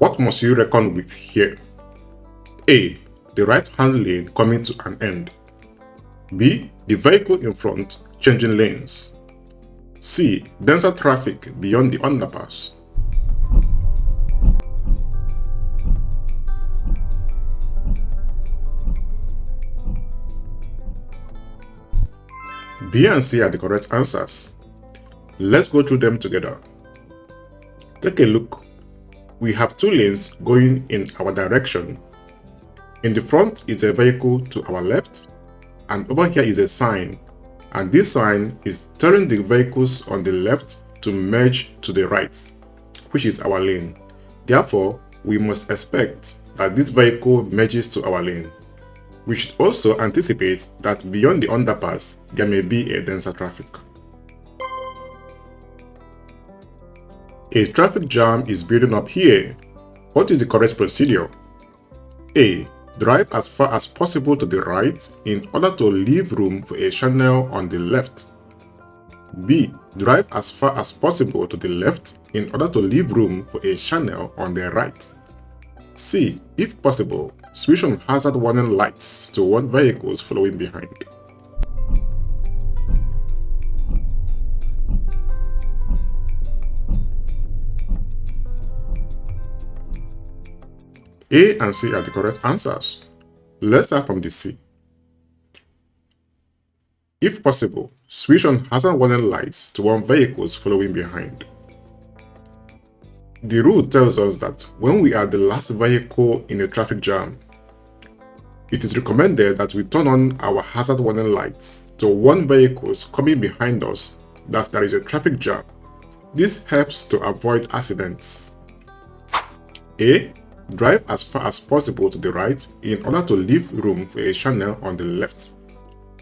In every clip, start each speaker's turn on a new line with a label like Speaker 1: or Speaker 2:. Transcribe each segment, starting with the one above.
Speaker 1: What must you reckon with here? A. The right-hand lane coming to an end. B. The vehicle in front changing lanes. C. Denser traffic beyond the underpass. B and C are the correct answers. Let's go through them together. Take a look. We have two lanes going in our direction. In the front is a vehicle to our left, and over here is a sign, and this sign is telling the vehicles on the left to merge to the right, which is our lane. Therefore, we must expect that this vehicle merges to our lane. We should also anticipate that beyond the underpass, there may be a denser traffic. A traffic jam is building up here. What is the correct procedure? A. Drive as far as possible to the right in order to leave room for a channel on the left. B. Drive as far as possible to the left in order to leave room for a channel on the right. C. If possible, switch on hazard warning lights to warn vehicles following behind. A and C are the correct answers. Let's start from the C. If possible, switch on hazard warning lights to warn vehicles following behind. The rule tells us that when we are the last vehicle in a traffic jam, it is recommended that we turn on our hazard warning lights to warn vehicles coming behind us that there is a traffic jam. This helps to avoid accidents. A. Drive as far as possible to the right in order to leave room for a channel on the left.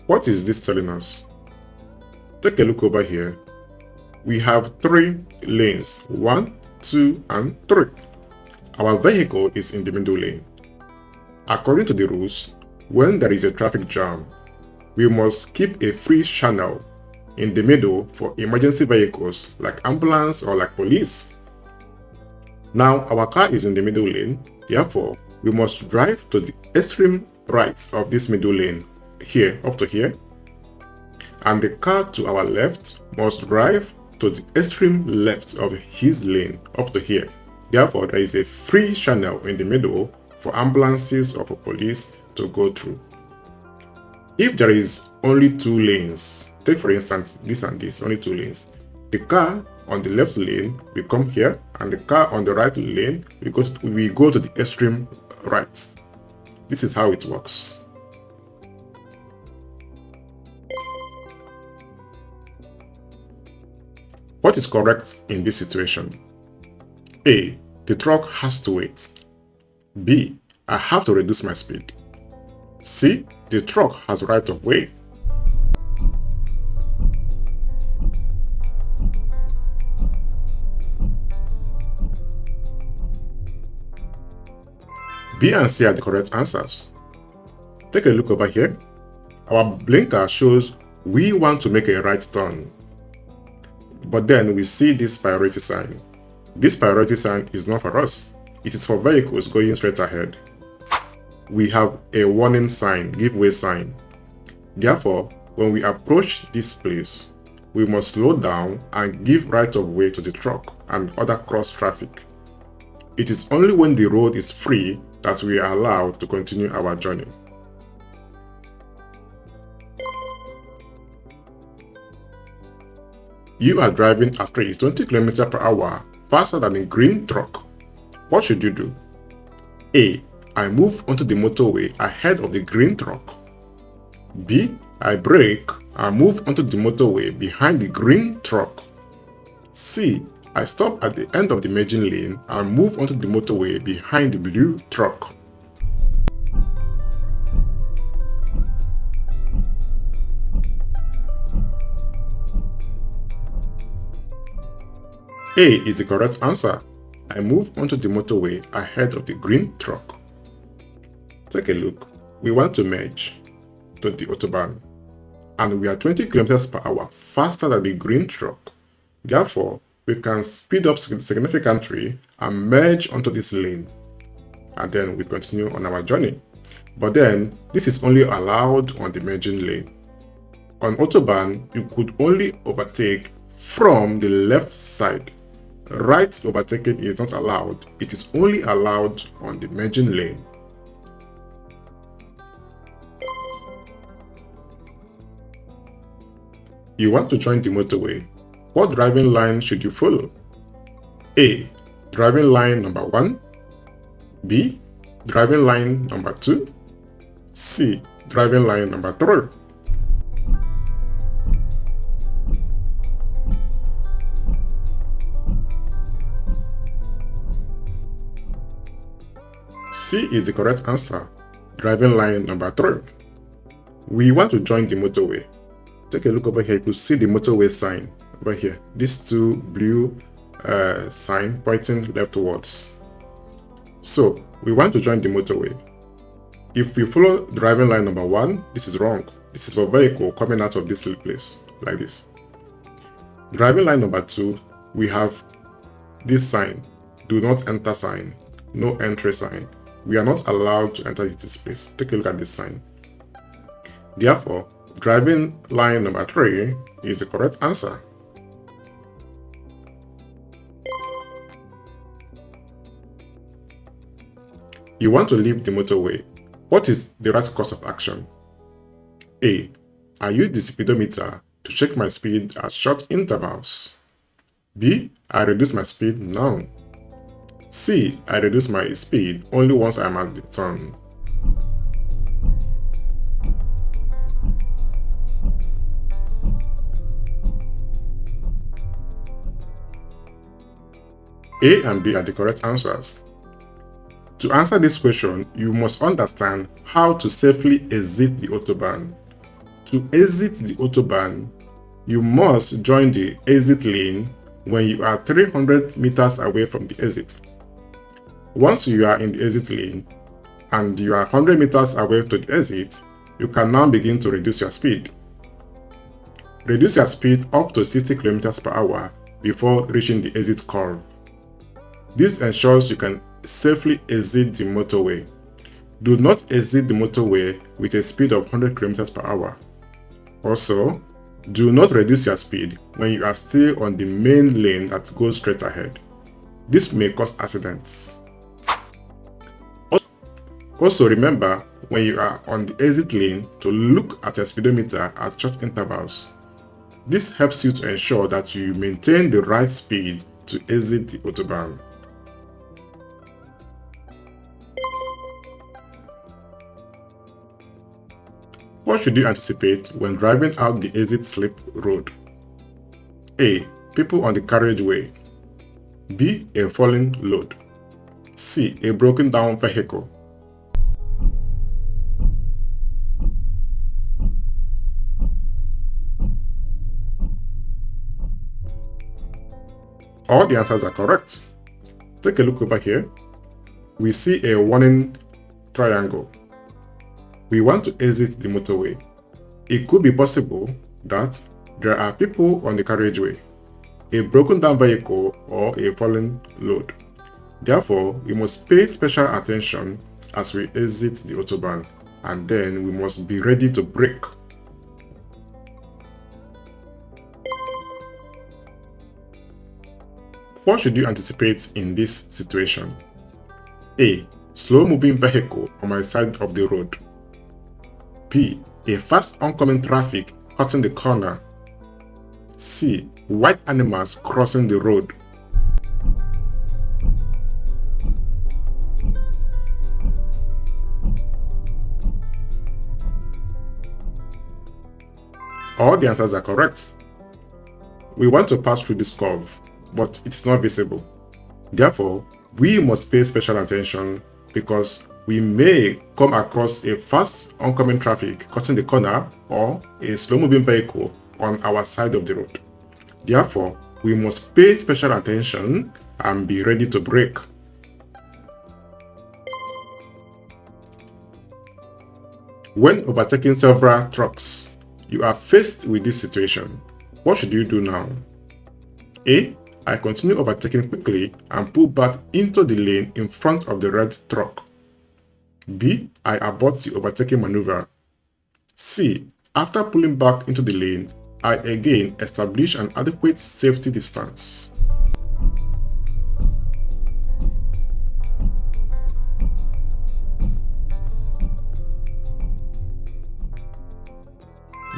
Speaker 1: What is this telling us? Take a look over here. We have 3 lanes, 1, 2, and 3. Our vehicle is in the middle lane. According to the rules, when there is a traffic jam, we must keep a free channel in the middle for emergency vehicles like ambulance or like police. Now our car is in the middle lane, therefore we must drive to the extreme right of this middle lane, here up to here, and the car to our left must drive to the extreme left of his lane up to here. Therefore, there is a free channel in the middle for ambulances or for police to go through. If there is only 2 lanes, take for instance this and this, only 2 lanes, the car on the left lane will come here, and the car on the right lane we go to the extreme right. This is how it works. What is correct in this situation? A. The truck has to wait. B. I have to reduce my speed. C. The truck has right of way. B and C are the correct answers. Take a look over here. Our blinker shows we want to make a right turn. But then we see this priority sign. This priority sign is not for us. It is for vehicles going straight ahead. We have a warning sign, give way sign. Therefore, when we approach this place, we must slow down and give right of way to the truck and other cross traffic. It is only when the road is free that we are allowed to continue our journey. You are driving at least 20 km per hour faster than a green truck. What should you do? A. I move onto the motorway ahead of the green truck. B. I brake and move onto the motorway behind the green truck. C. I stop at the end of the merging lane and move onto the motorway behind the blue truck. A is the correct answer. I move onto the motorway ahead of the green truck. Take a look. We want to merge to the Autobahn, and we are 20 km per hour faster than the green truck. Therefore, we can speed up significantly and merge onto this lane, and then we continue on our journey. But then, this is only allowed on the merging lane. On Autobahn, you could only overtake from the left side. Right overtaking is not allowed. It is only allowed on the merging lane. You want to join the motorway. What driving line should you follow? A. Driving line number 1. B. Driving line number 2. C. Driving line number 3. C is the correct answer. Driving line number 3. We want to join the motorway. Take a look over here. You could see the motorway sign over here. These two blue sign pointing leftwards. So we want to join the motorway. If we follow driving line number 1, this is wrong. This is for vehicle coming out of this place like this. Driving line number 2, we have this sign, do not enter sign, no entry sign. We are not allowed to enter this place. Take a look at this sign. Therefore, driving line number 3 is the correct answer. You want to leave the motorway. What is the right course of action? A. I use the speedometer to check my speed at short intervals. B. I reduce my speed now. C. I reduce my speed only once I'm at the turn. A and B are the correct answers. To answer this question, you must understand how to safely exit the Autobahn. To exit the Autobahn, you must join the exit lane when you are 300 meters away from the exit. Once you are in the exit lane and you are 100 meters away to the exit, you can now begin to reduce your speed. Reduce your speed up to 60 km per hour before reaching the exit curve. This ensures you can safely exit the motorway. Do not exit the motorway with a speed of 100 km per hour. Also, do not reduce your speed when you are still on the main lane that goes straight ahead. This may cause accidents. Also remember, when you are on the exit lane, to look at your speedometer at short intervals. This helps you to ensure that you maintain the right speed to exit the Autobahn. What should you anticipate when driving out the exit slip road? A. People on the carriageway. B. A falling load. C. A broken down vehicle. All the answers are correct. Take a look over here. We see a warning triangle. We want to exit the motorway. It could be possible that there are people on the carriageway, a broken down vehicle, or a fallen load. Therefore, we must pay special attention as we exit the Autobahn, and then we must be ready to brake. What should you anticipate in this situation? A. Slow-moving vehicle on my side of the road. B. A fast oncoming traffic cutting the corner. C. White animals crossing the road. All the answers are correct. We want to pass through this curve, but it's not visible. Therefore, we must pay special attention because we may come across a fast oncoming traffic cutting the corner or a slow-moving vehicle on our side of the road. Therefore, we must pay special attention and be ready to brake. When overtaking several trucks, you are faced with this situation. What should you do now? A. I continue overtaking quickly and pull back into the lane in front of the red truck. B. I abort the overtaking maneuver. C. After pulling back into the lane, I again establish an adequate safety distance.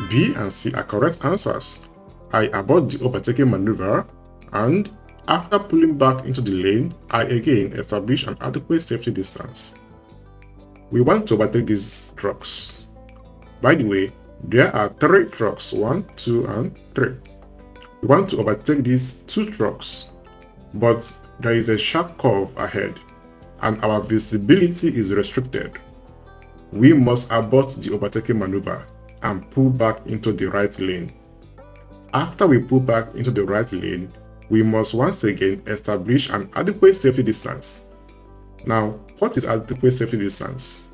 Speaker 1: B and C are correct answers. I abort the overtaking maneuver, and after pulling back into the lane, I again establish an adequate safety distance. We want to overtake these trucks. By the way, there are 3 trucks, 1, 2, and 3. We want to overtake these 2 trucks, but there is a sharp curve ahead, and our visibility is restricted. We must abort the overtaking maneuver and pull back into the right lane. After we pull back into the right lane, we must once again establish an adequate safety distance. Now, what is adequate safety distance?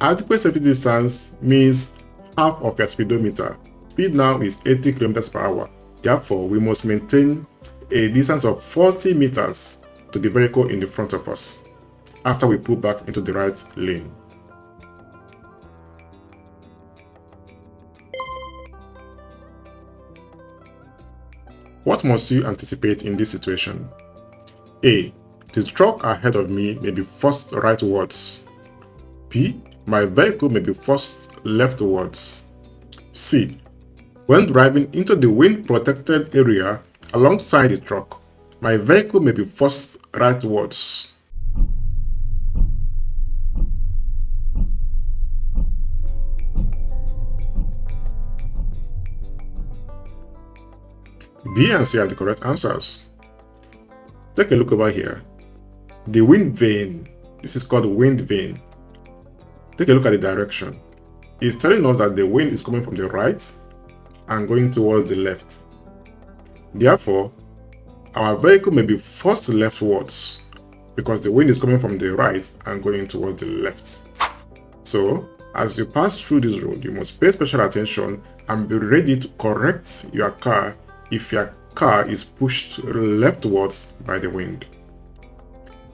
Speaker 1: Adequate safety distance means half of your speedometer. Speed now is 80 km/h. Therefore, we must maintain a distance of 40 meters to the vehicle in the front of us after we pull back into the right lane. What must you anticipate in this situation? A. The truck ahead of me may be forced rightwards. B. My vehicle may be forced leftwards. C. When driving into the wind-protected area alongside the truck, my vehicle may be forced rightwards. B and C are the correct answers. Take a look over here. The wind vane, this is called wind vane. Take a look at the direction. It's telling us that the wind is coming from the right and going towards the left. Therefore, our vehicle may be forced leftwards because the wind is coming from the right and going towards the left. So, as you pass through this road, you must pay special attention and be ready to correct your car if your car is pushed leftwards by the wind.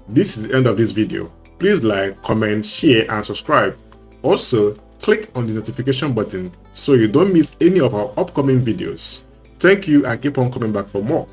Speaker 1: This is the end of this video. Please like, comment, share, and subscribe. Also, click on the notification button so you don't miss any of our upcoming videos. Thank you and keep on coming back for more.